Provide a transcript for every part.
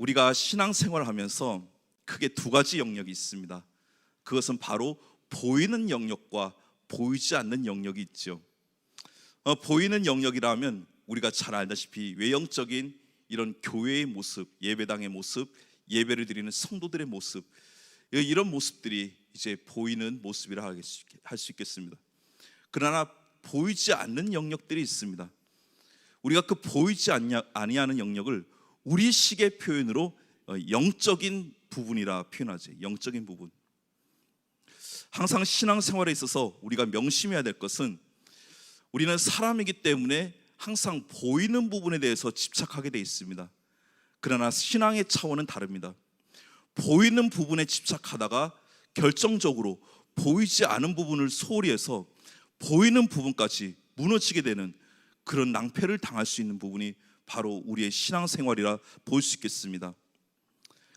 우리가 신앙생활을 하면서 크게 두 가지 영역이 있습니다. 그것은 바로 보이는 영역과 보이지 않는 영역이 있죠. 보이는 영역이라면 우리가 잘 알다시피 외형적인 이런 교회의 모습, 예배당의 모습, 예배를 드리는 성도들의 모습, 이런 모습들이 이제 보이는 모습이라 할 수 있겠습니다. 그러나 보이지 않는 영역들이 있습니다. 우리가 그 보이지 아니하는 영역을 우리식의 표현으로 영적인 부분이라 표현하지. 영적인 부분. 항상 신앙생활에 있어서 우리가 명심해야 될 것은 우리는 사람이기 때문에 항상 보이는 부분에 대해서 집착하게 되어 있습니다. 그러나 신앙의 차원은 다릅니다. 보이는 부분에 집착하다가 결정적으로 보이지 않은 부분을 소홀히 해서 보이는 부분까지 무너지게 되는 그런 낭패를 당할 수 있는 부분이 바로 우리의 신앙생활이라 볼 수 있겠습니다.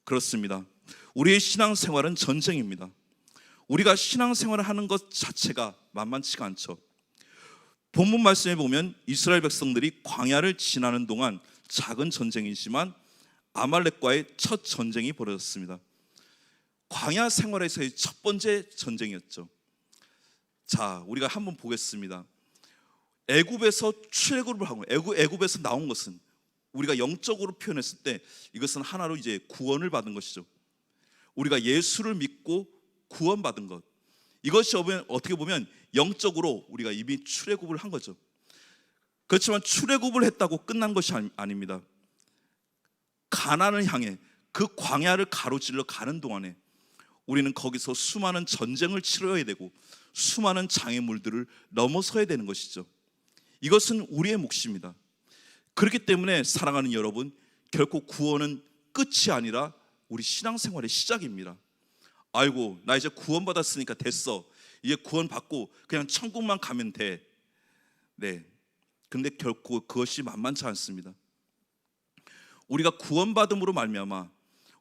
그렇습니다. 우리의 신앙생활은 전쟁입니다. 우리가 신앙생활을 하는 것 자체가 만만치가 않죠. 본문 말씀에 보면 이스라엘 백성들이 광야를 지나는 동안 작은 전쟁이지만 아말렉과의 첫 전쟁이 벌어졌습니다. 광야 생활에서의 첫 번째 전쟁이었죠. 자, 우리가 한번 보겠습니다. 애굽에서 출애굽을 하고 애굽에서 나온 것은 우리가 영적으로 표현했을 때 이것은 하나로 이제 구원을 받은 것이죠. 우리가 예수를 믿고 구원받은 것, 이것이 어떻게 보면 영적으로 우리가 이미 출애굽을 한 거죠. 그렇지만 출애굽을 했다고 끝난 것이 아닙니다. 가나안을 향해 그 광야를 가로질러 가는 동안에 우리는 거기서 수많은 전쟁을 치러야 되고 수많은 장애물들을 넘어서야 되는 것이죠. 이것은 우리의 몫입니다. 그렇기 때문에 사랑하는 여러분, 결코 구원은 끝이 아니라 우리 신앙생활의 시작입니다. 아이고, 나 이제 구원받았으니까 됐어, 이제 구원받고 그냥 천국만 가면 돼. 네, 근데 결코 그것이 만만치 않습니다. 우리가 구원받음으로 말미암아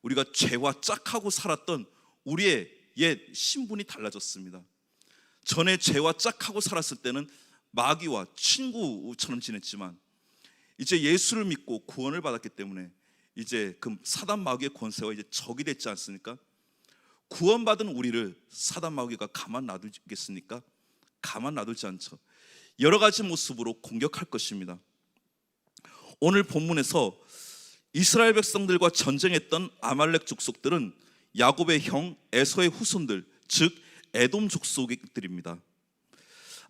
우리가 죄와 짝하고 살았던 우리의 옛 신분이 달라졌습니다. 전에 죄와 짝하고 살았을 때는 마귀와 친구처럼 지냈지만 이제 예수를 믿고 구원을 받았기 때문에 이제 그 사단 마귀의 권세와 이제 적이 됐지 않습니까? 구원받은 우리를 사단 마귀가 가만 놔두겠습니까? 가만 놔두지 않죠. 여러 가지 모습으로 공격할 것입니다. 오늘 본문에서 이스라엘 백성들과 전쟁했던 아말렉 족속들은 야곱의 형 에서의 후손들, 즉 에돔 족속들입니다.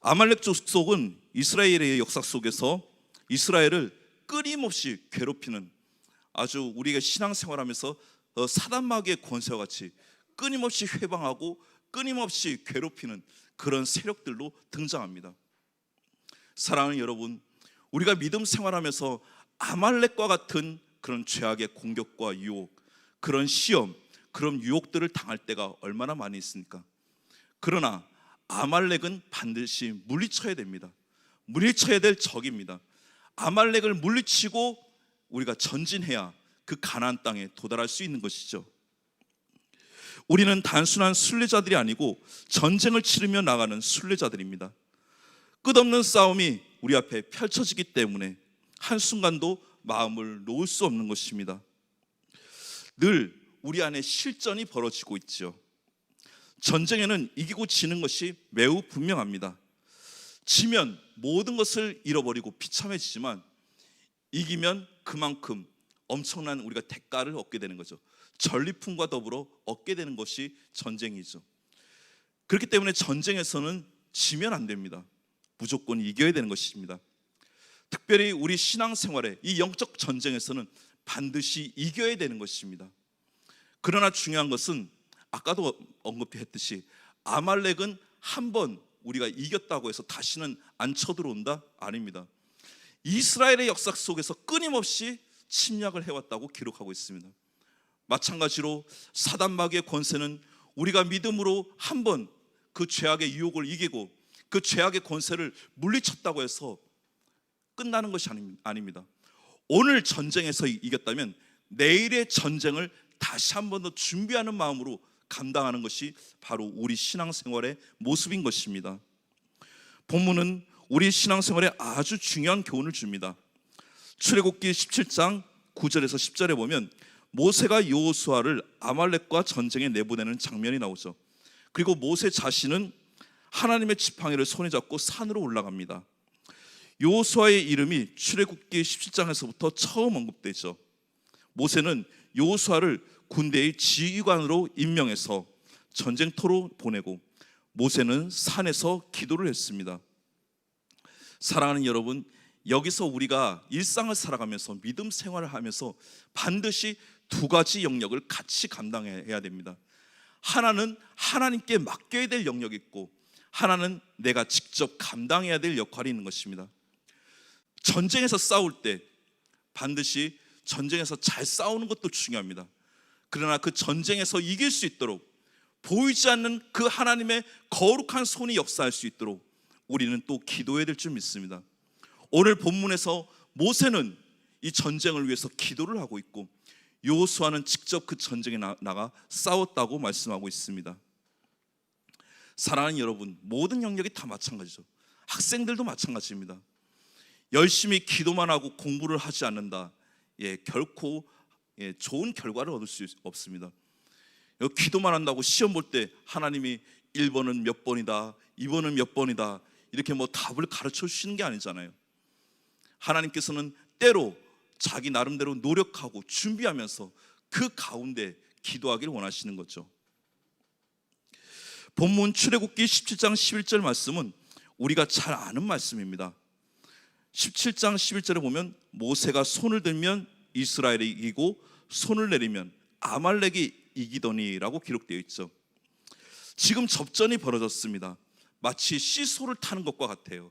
아말렉 족속은 이스라엘의 역사 속에서 이스라엘을 끊임없이 괴롭히는, 아주 우리가 신앙생활하면서 사단 마귀의 권세와 같이 끊임없이 회방하고 끊임없이 괴롭히는 그런 세력들로 등장합니다. 사랑하는 여러분, 우리가 믿음 생활하면서 아말렉과 같은 그런 죄악의 공격과 유혹, 그런 시험, 그런 유혹들을 당할 때가 얼마나 많이 있습니까? 그러나 아말렉은 반드시 물리쳐야 됩니다. 물리쳐야 될 적입니다. 아말렉을 물리치고 우리가 전진해야 그 가나안 땅에 도달할 수 있는 것이죠. 우리는 단순한 순례자들이 아니고 전쟁을 치르며 나가는 순례자들입니다. 끝없는 싸움이 우리 앞에 펼쳐지기 때문에 한순간도 마음을 놓을 수 없는 것입니다. 늘 우리 안에 실전이 벌어지고 있죠. 전쟁에는 이기고 지는 것이 매우 분명합니다. 지면 모든 것을 잃어버리고 비참해지지만 이기면 그만큼 엄청난 우리가 대가를 얻게 되는 거죠. 전리품과 더불어 얻게 되는 것이 전쟁이죠. 그렇기 때문에 전쟁에서는 지면 안 됩니다. 무조건 이겨야 되는 것입니다. 특별히 우리 신앙생활의 이 영적 전쟁에서는 반드시 이겨야 되는 것입니다. 그러나 중요한 것은 아까도 언급했듯이 아말렉은 한번 우리가 이겼다고 해서 다시는 안 쳐들어온다? 아닙니다. 이스라엘의 역사 속에서 끊임없이 침략을 해왔다고 기록하고 있습니다. 마찬가지로 사단 마귀의 권세는 우리가 믿음으로 한번 그 죄악의 유혹을 이기고 그 죄악의 권세를 물리쳤다고 해서 끝나는 것이 아닙니다. 오늘 전쟁에서 이겼다면 내일의 전쟁을 다시 한 번 더 준비하는 마음으로 감당하는 것이 바로 우리 신앙생활의 모습인 것입니다. 본문은 우리 신앙생활에 아주 중요한 교훈을 줍니다. 출애굽기 17장 9절에서 10절에 보면 모세가 여호수아를 아말렉과 전쟁에 내보내는 장면이 나오죠. 그리고 모세 자신은 하나님의 지팡이를 손에 잡고 산으로 올라갑니다. 여호수아의 이름이 출애굽기 17장에서부터 처음 언급되죠. 모세는 여호수아를 군대의 지휘관으로 임명해서 전쟁터로 보내고 모세는 산에서 기도를 했습니다. 사랑하는 여러분, 여기서 우리가 일상을 살아가면서 믿음 생활을 하면서 반드시 두 가지 영역을 같이 감당해야 됩니다. 하나는 하나님께 맡겨야 될 영역이 있고, 하나는 내가 직접 감당해야 될 역할이 있는 것입니다. 전쟁에서 싸울 때 반드시 전쟁에서 잘 싸우는 것도 중요합니다. 그러나 그 전쟁에서 이길 수 있도록, 보이지 않는 그 하나님의 거룩한 손이 역사할 수 있도록 우리는 또 기도해야 될 줄 믿습니다. 오늘 본문에서 모세는 이 전쟁을 위해서 기도를 하고 있고, 여호수아는 직접 그 전쟁에 나가 싸웠다고 말씀하고 있습니다. 사랑하는 여러분, 모든 영역이 다 마찬가지죠. 학생들도 마찬가지입니다. 열심히 기도만 하고 공부를 하지 않는다, 결코 좋은 결과를 얻을 수 없습니다. 기도만 한다고 시험 볼 때 하나님이 1번은 몇 번이다, 2번은 몇 번이다, 이렇게 답을 가르쳐 주시는 게 아니잖아요. 하나님께서는 때로 자기 나름대로 노력하고 준비하면서 그 가운데 기도하기를 원하시는 거죠. 본문 출애굽기 17장 11절 말씀은 우리가 잘 아는 말씀입니다. 17장 11절에 보면 모세가 손을 들면 이스라엘이 이기고 손을 내리면 아말렉이 이기더니라고 기록되어 있죠. 지금 접전이 벌어졌습니다. 마치 시소를 타는 것과 같아요.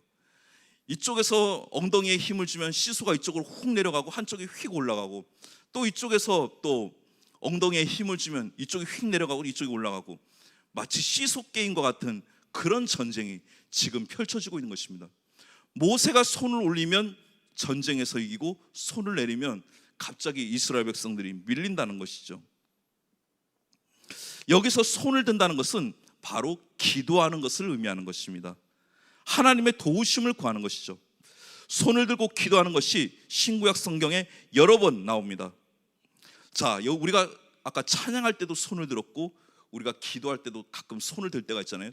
이쪽에서 엉덩이에 힘을 주면 시소가 이쪽으로 훅 내려가고 한쪽이 휙 올라가고, 또 이쪽에서 또 엉덩이에 힘을 주면 이쪽이 휙 내려가고 이쪽이 올라가고, 마치 시소 게임과 같은 그런 전쟁이 지금 펼쳐지고 있는 것입니다. 모세가 손을 올리면 전쟁에서 이기고 손을 내리면 갑자기 이스라엘 백성들이 밀린다는 것이죠. 여기서 손을 든다는 것은 바로 기도하는 것을 의미하는 것입니다. 하나님의 도우심을 구하는 것이죠. 손을 들고 기도하는 것이 신구약 성경에 여러 번 나옵니다. 자, 우리가 아까 찬양할 때도 손을 들었고, 우리가 기도할 때도 가끔 손을 들 때가 있잖아요.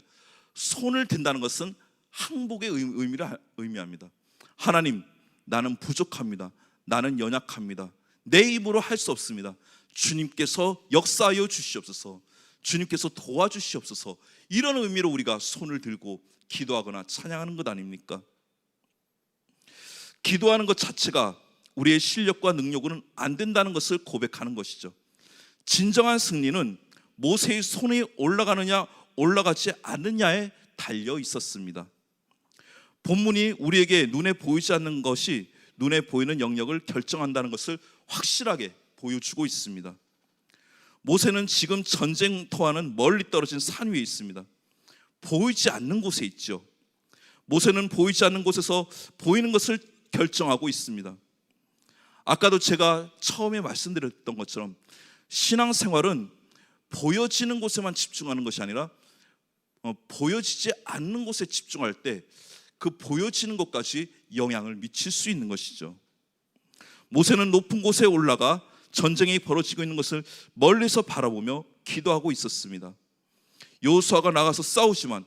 손을 든다는 것은 항복의 의미를 의미합니다. 하나님, 나는 부족합니다. 나는 연약합니다. 내 힘으로 할 수 없습니다. 주님께서 역사하여 주시옵소서. 주님께서 도와주시옵소서. 이런 의미로 우리가 손을 들고 기도하거나 찬양하는 것 아닙니까? 기도하는 것 자체가 우리의 실력과 능력으로는 안 된다는 것을 고백하는 것이죠. 진정한 승리는 모세의 손이 올라가느냐 올라가지 않느냐에 달려 있었습니다. 본문이 우리에게 눈에 보이지 않는 것이 눈에 보이는 영역을 결정한다는 것을 확실하게 보여주고 있습니다. 모세는 지금 전쟁터와는 멀리 떨어진 산 위에 있습니다. 보이지 않는 곳에 있죠. 모세는 보이지 않는 곳에서 보이는 것을 결정하고 있습니다. 아까도 제가 처음에 말씀드렸던 것처럼 신앙생활은 보여지는 곳에만 집중하는 것이 아니라 보여지지 않는 곳에 집중할 때 그 보여지는 것까지 영향을 미칠 수 있는 것이죠. 모세는 높은 곳에 올라가 전쟁이 벌어지고 있는 것을 멀리서 바라보며 기도하고 있었습니다. 여호수아가 나가서 싸우지만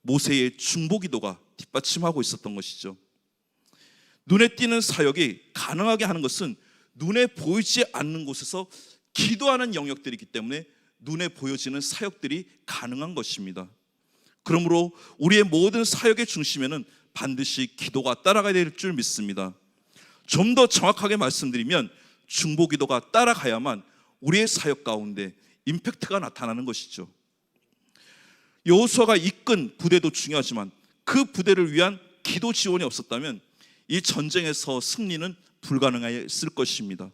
모세의 중보기도가 뒷받침하고 있었던 것이죠. 눈에 띄는 사역이 가능하게 하는 것은 눈에 보이지 않는 곳에서 기도하는 영역들이기 때문에 눈에 보여지는 사역들이 가능한 것입니다. 그러므로 우리의 모든 사역의 중심에는 반드시 기도가 따라가야 될 줄 믿습니다. 좀 더 정확하게 말씀드리면 중보기도가 따라가야만 우리의 사역 가운데 임팩트가 나타나는 것이죠. 여호수아가 이끈 부대도 중요하지만 그 부대를 위한 기도 지원이 없었다면 이 전쟁에서 승리는 불가능했을 것입니다.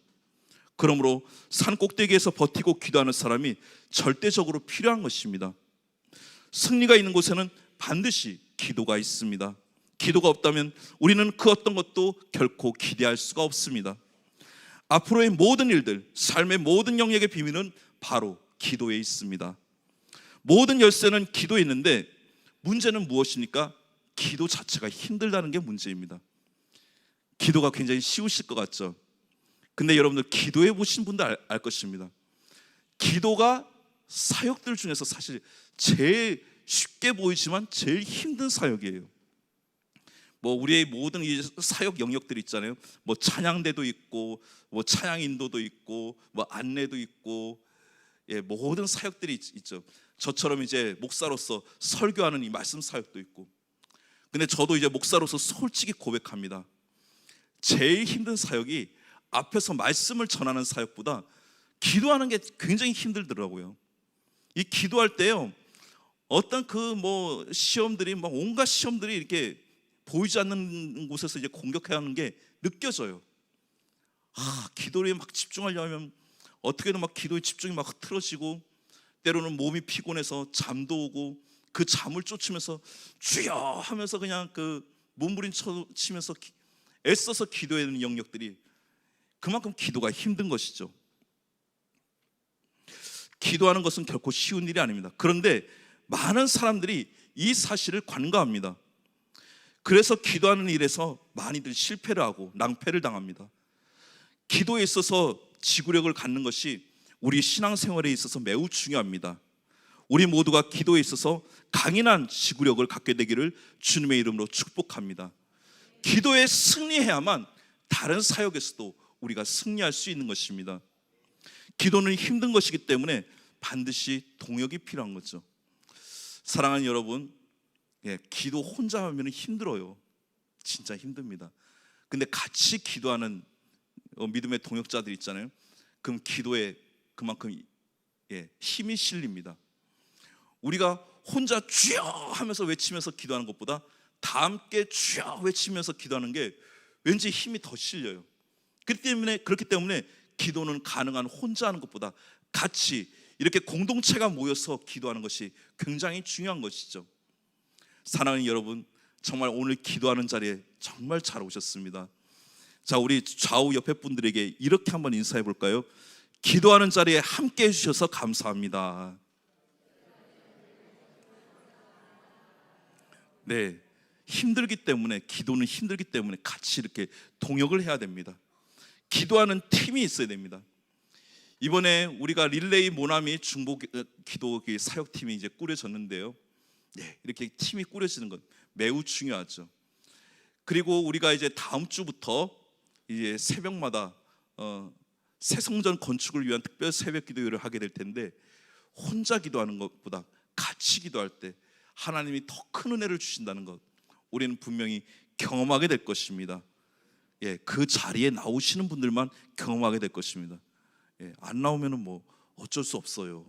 그러므로 산 꼭대기에서 버티고 기도하는 사람이 절대적으로 필요한 것입니다. 승리가 있는 곳에는 반드시 기도가 있습니다. 기도가 없다면 우리는 그 어떤 것도 결코 기대할 수가 없습니다. 앞으로의 모든 일들, 삶의 모든 영역의 비밀은 바로 기도에 있습니다. 모든 열쇠는 기도에 있는데 문제는 무엇입니까? 기도 자체가 힘들다는 게 문제입니다. 기도가 굉장히 쉬우실 것 같죠? 근데 여러분들 기도해 보신 분들 알 것입니다. 기도가 사역들 중에서 사실 제일 쉽게 보이지만 제일 힘든 사역이에요. 뭐 우리의 모든 이 사역 영역들이 있잖아요. 뭐 찬양대도 있고, 뭐 찬양 인도도 있고, 뭐 안내도 있고, 모든 사역들이 있죠. 저처럼 이제 목사로서 설교하는 이 말씀 사역도 있고. 근데 저도 이제 목사로서 솔직히 고백합니다. 제일 힘든 사역이 앞에서 말씀을 전하는 사역보다 기도하는 게 굉장히 힘들더라고요. 이 기도할 때요, 어떤 그 뭐 시험들이 막 온갖 시험들이 이렇게 보이지 않는 곳에서 이제 공격해야 하는 게 느껴져요. 기도에 막 집중하려면 어떻게든 막 기도에 집중이 막 흐트러지고, 때로는 몸이 피곤해서 잠도 오고, 그 잠을 쫓으면서 주여 하면서 그냥 그 몸부림치면서 애써서 기도해야 되는 영역들이 그만큼 기도가 힘든 것이죠. 기도하는 것은 결코 쉬운 일이 아닙니다. 그런데 많은 사람들이 이 사실을 관가합니다. 그래서 기도하는 일에서 많이들 실패를 하고 낭패를 당합니다. 기도에 있어서 지구력을 갖는 것이 우리 신앙생활에 있어서 매우 중요합니다. 우리 모두가 기도에 있어서 강인한 지구력을 갖게 되기를 주님의 이름으로 축복합니다. 기도에 승리해야만 다른 사역에서도 우리가 승리할 수 있는 것입니다. 기도는 힘든 것이기 때문에 반드시 동역이 필요한 거죠. 사랑하는 여러분, 기도 혼자 하면 힘들어요. 진짜 힘듭니다. 근데 같이 기도하는 믿음의 동역자들 있잖아요. 그럼 기도에 그만큼 힘이 실립니다. 우리가 혼자 주여 하면서 외치면서 기도하는 것보다 다 함께 주여 외치면서 기도하는 게 왠지 힘이 더 실려요. 그렇기 때문에 기도는 가능한 혼자 하는 것보다 같이 이렇게 공동체가 모여서 기도하는 것이 굉장히 중요한 것이죠. 사랑하는 여러분, 정말 오늘 기도하는 자리에 정말 잘 오셨습니다. 자, 우리 좌우 옆에 분들에게 이렇게 한번 인사해 볼까요? 기도하는 자리에 함께 해주셔서 감사합니다. 네, 힘들기 때문에, 기도는 힘들기 때문에 같이 이렇게 동역을 해야 됩니다. 기도하는 팀이 있어야 됩니다. 이번에 우리가 릴레이 모나미 중보 기도 사역팀이 이제 꾸려졌는데요. 이렇게 팀이 꾸려지는 건 매우 중요하죠. 그리고 우리가 이제 다음 주부터 이제 새벽마다 새 성전 건축을 위한 특별 새벽 기도회를 하게 될 텐데, 혼자 기도하는 것보다 같이 기도할 때 하나님이 더 큰 은혜를 주신다는 것 우리는 분명히 경험하게 될 것입니다. 그 자리에 나오시는 분들만 경험하게 될 것입니다. 안 나오면은 뭐 어쩔 수 없어요.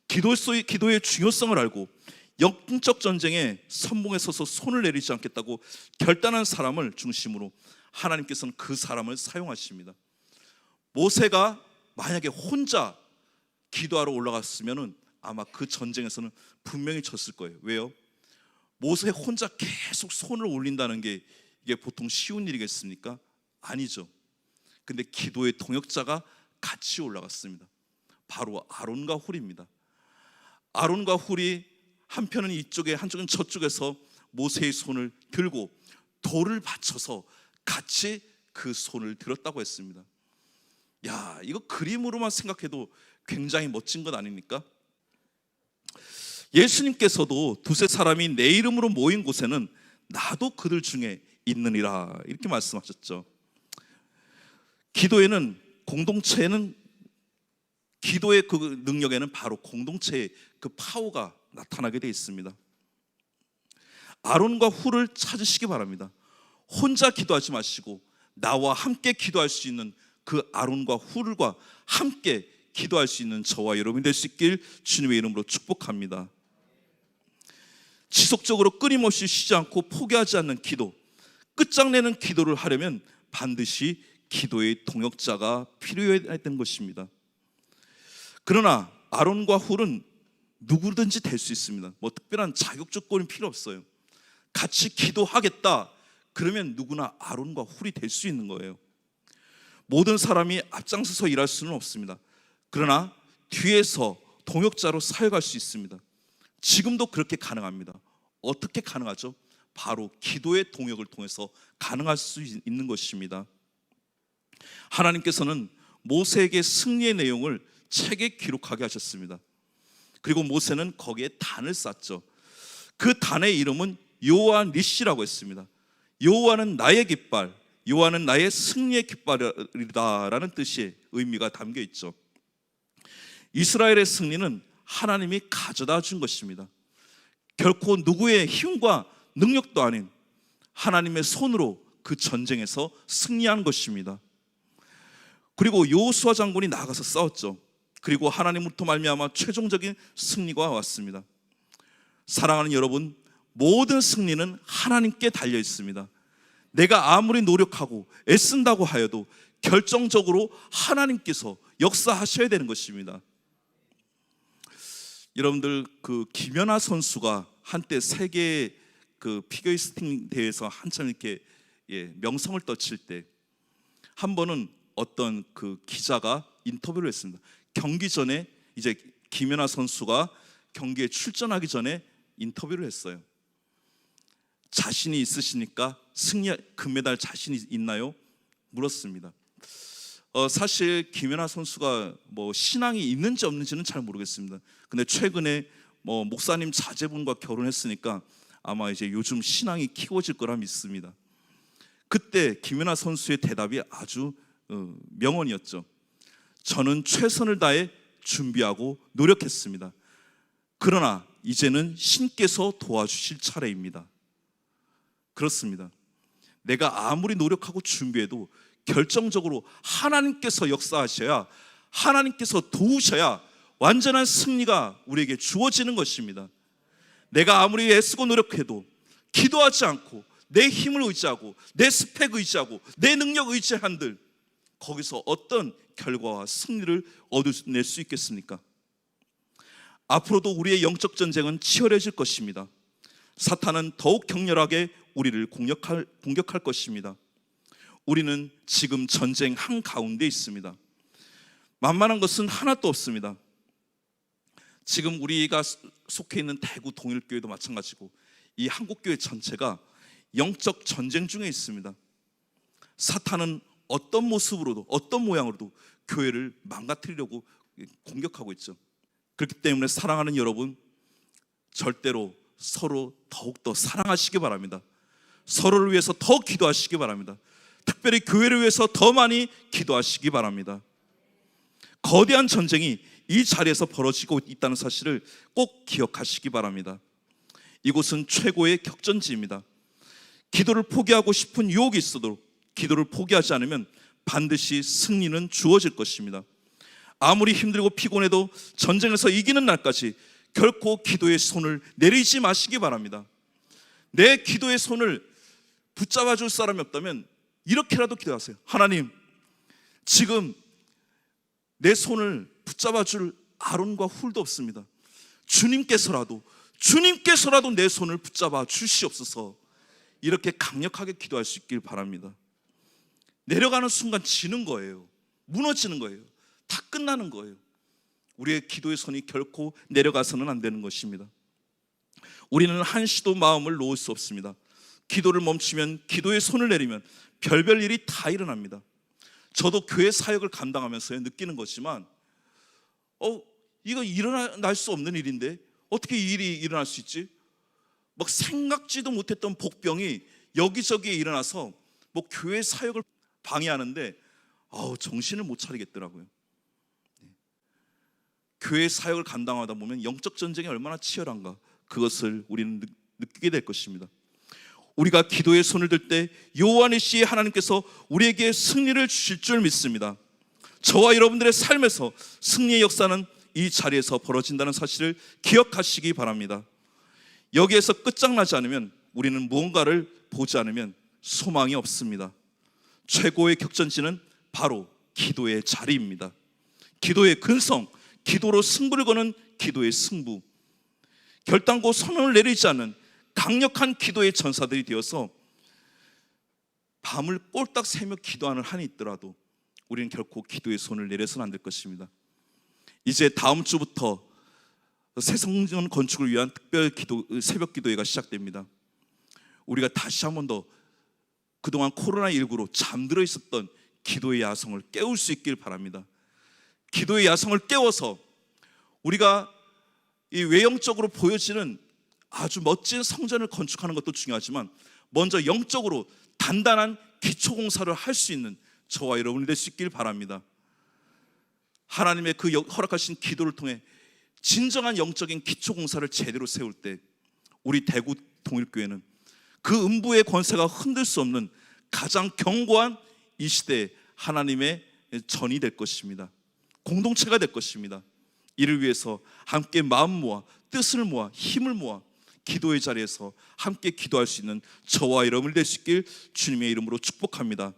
기도의 중요성을 알고 영적 전쟁에 선봉에 서서 손을 내리지 않겠다고 결단한 사람을 중심으로 하나님께서는 그 사람을 사용하십니다. 모세가 만약에 혼자 기도하러 올라갔으면은 아마 그 전쟁에서는 분명히 졌을 거예요. 왜요? 모세 혼자 계속 손을 올린다는 게 이게 보통 쉬운 일이겠습니까? 아니죠. 근데 기도의 동역자가 같이 올라갔습니다. 바로 아론과 훌입니다. 아론과 훌이 한편은 이쪽에 한쪽은 저쪽에서 모세의 손을 들고 돌을 받쳐서 같이 그 손을 들었다고 했습니다. 이거 그림으로만 생각해도 굉장히 멋진 것 아닙니까? 예수님께서도 두세 사람이 내 이름으로 모인 곳에는 나도 그들 중에 있느니라 이렇게 말씀하셨죠. 기도에는 공동체에는 기도의 그 능력에는 바로 공동체의 그 파워가 나타나게 되어 있습니다. 아론과 훌을 찾으시기 바랍니다. 혼자 기도하지 마시고 나와 함께 기도할 수 있는 그 아론과 훌과 함께 기도할 수 있는 저와 여러분이 될 수 있길 주님의 이름으로 축복합니다. 지속적으로 끊임없이 쉬지 않고 포기하지 않는 기도, 끝장내는 기도를 하려면 반드시 기도의 동역자가 필요해야 되는 것입니다. 그러나 아론과 훌은 누구든지 될 수 있습니다. 뭐 특별한 자격 조건이 필요 없어요. 같이 기도하겠다 그러면 누구나 아론과 훌이 될 수 있는 거예요. 모든 사람이 앞장서서 일할 수는 없습니다. 그러나 뒤에서 동역자로 사역할 수 있습니다. 지금도 그렇게 가능합니다. 어떻게 가능하죠? 바로 기도의 동역을 통해서 가능할 수 있는 것입니다. 하나님께서는 모세에게 승리의 내용을 책에 기록하게 하셨습니다. 그리고 모세는 거기에 단을 쌓죠. 그 단의 이름은 여호와 니시라고 했습니다. 여호와는 나의 깃발, 여호와는 나의 승리의 깃발이다라는 뜻의 의미가 담겨 있죠. 이스라엘의 승리는 하나님이 가져다 준 것입니다. 결코 누구의 힘과 능력도 아닌 하나님의 손으로 그 전쟁에서 승리한 것입니다. 그리고 여호수아 장군이 나가서 싸웠죠. 그리고 하나님으로부터 말미암아 최종적인 승리가 왔습니다. 사랑하는 여러분, 모든 승리는 하나님께 달려 있습니다. 내가 아무리 노력하고 애쓴다고 하여도 결정적으로 하나님께서 역사하셔야 되는 것입니다. 여러분들, 그 김연아 선수가 한때 세계 그 피겨스케이팅 대회에서 한참 이렇게 명성을 떨칠 때 한 번은 어떤 그 기자가 인터뷰를 했습니다. 경기 전에 이제 김연아 선수가 경기에 출전하기 전에 인터뷰를 했어요. 자신이 있으시니까 승리 금메달 자신이 있나요? 물었습니다. 사실 김연아 선수가 뭐 신앙이 있는지 없는지는 잘 모르겠습니다. 근데 최근에 뭐 목사님 자제분과 결혼했으니까 아마 이제 요즘 신앙이 키워질 거라 믿습니다. 그때 김연아 선수의 대답이 아주 명언이었죠. 저는 최선을 다해 준비하고 노력했습니다. 그러나 이제는 신께서 도와주실 차례입니다. 그렇습니다. 내가 아무리 노력하고 준비해도 결정적으로 하나님께서 역사하셔야, 하나님께서 도우셔야 완전한 승리가 우리에게 주어지는 것입니다. 내가 아무리 애쓰고 노력해도 기도하지 않고 내 힘을 의지하고 내 스펙 의지하고 내 능력 의지한들 거기서 어떤 결과와 승리를 얻어낼 수 있겠습니까? 앞으로도 우리의 영적 전쟁은 치열해질 것입니다. 사탄은 더욱 격렬하게 우리를 공격할 것입니다. 우리는 지금 전쟁 한가운데 있습니다. 만만한 것은 하나도 없습니다. 지금 우리가 속해 있는 대구 동일교회도 마찬가지고 이 한국교회 전체가 영적 전쟁 중에 있습니다. 사탄은 어떤 모습으로도 어떤 모양으로도 교회를 망가뜨리려고 공격하고 있죠. 그렇기 때문에 사랑하는 여러분, 절대로 서로 더욱더 사랑하시기 바랍니다. 서로를 위해서 더 기도하시기 바랍니다. 특별히 교회를 위해서 더 많이 기도하시기 바랍니다. 거대한 전쟁이 이 자리에서 벌어지고 있다는 사실을 꼭 기억하시기 바랍니다. 이곳은 최고의 격전지입니다. 기도를 포기하고 싶은 유혹이 있어도 기도를 포기하지 않으면 반드시 승리는 주어질 것입니다. 아무리 힘들고 피곤해도 전쟁에서 이기는 날까지 결코 기도의 손을 내리지 마시기 바랍니다. 내 기도의 손을 붙잡아 줄 사람이 없다면 이렇게라도 기도하세요. 하나님, 지금 내 손을 붙잡아 줄 아론과 훌도 없습니다. 주님께서라도 내 손을 붙잡아 주시옵소서. 이렇게 강력하게 기도할 수 있길 바랍니다. 내려가는 순간 지는 거예요. 무너지는 거예요. 다 끝나는 거예요. 우리의 기도의 손이 결코 내려가서는 안 되는 것입니다. 우리는 한시도 마음을 놓을 수 없습니다. 기도를 멈추면, 기도의 손을 내리면 별별 일이 다 일어납니다. 저도 교회 사역을 감당하면서 느끼는 거지만 이거 일어날 수 없는 일인데 어떻게 이 일이 일어날 수 있지? 막 생각지도 못했던 복병이 여기저기에 일어나서 뭐 교회 사역을 방해하는데 정신을 못 차리겠더라고요. 교회 사역을 감당하다 보면 영적 전쟁이 얼마나 치열한가, 그것을 우리는 느끼게 될 것입니다. 우리가 기도의 손을 들 때 여호와 니시의 하나님께서 우리에게 승리를 주실 줄 믿습니다. 저와 여러분들의 삶에서 승리의 역사는 이 자리에서 벌어진다는 사실을 기억하시기 바랍니다. 여기에서 끝장나지 않으면, 우리는 무언가를 보지 않으면 소망이 없습니다. 최고의 격전지는 바로 기도의 자리입니다. 기도의 근성, 기도로 승부를 거는 기도의 승부, 결단코 선언을 내리지 않는 강력한 기도의 전사들이 되어서 밤을 꼴딱 새며 기도하는 한이 있더라도 우리는 결코 기도의 손을 내려서는 안 될 것입니다. 이제 다음 주부터 새 성전 건축을 위한 특별 기도, 새벽 기도회가 시작됩니다. 우리가 다시 한 번 더 그동안 코로나19로 잠들어 있었던 기도의 야성을 깨울 수 있길 바랍니다. 기도의 야성을 깨워서 우리가 이 외형적으로 보여지는 아주 멋진 성전을 건축하는 것도 중요하지만 먼저 영적으로 단단한 기초공사를 할 수 있는 저와 여러분이 될 수 있길 바랍니다. 하나님의 그 허락하신 기도를 통해 진정한 영적인 기초공사를 제대로 세울 때 우리 대구 동일교회는 그 음부의 권세가 흔들 수 없는 가장 견고한 이 시대의 하나님의 전이 될 것입니다. 공동체가 될 것입니다. 이를 위해서 함께 마음 모아 뜻을 모아 힘을 모아 기도의 자리에서 함께 기도할 수 있는 저와 여러분이 될 수 있길 주님의 이름으로 축복합니다.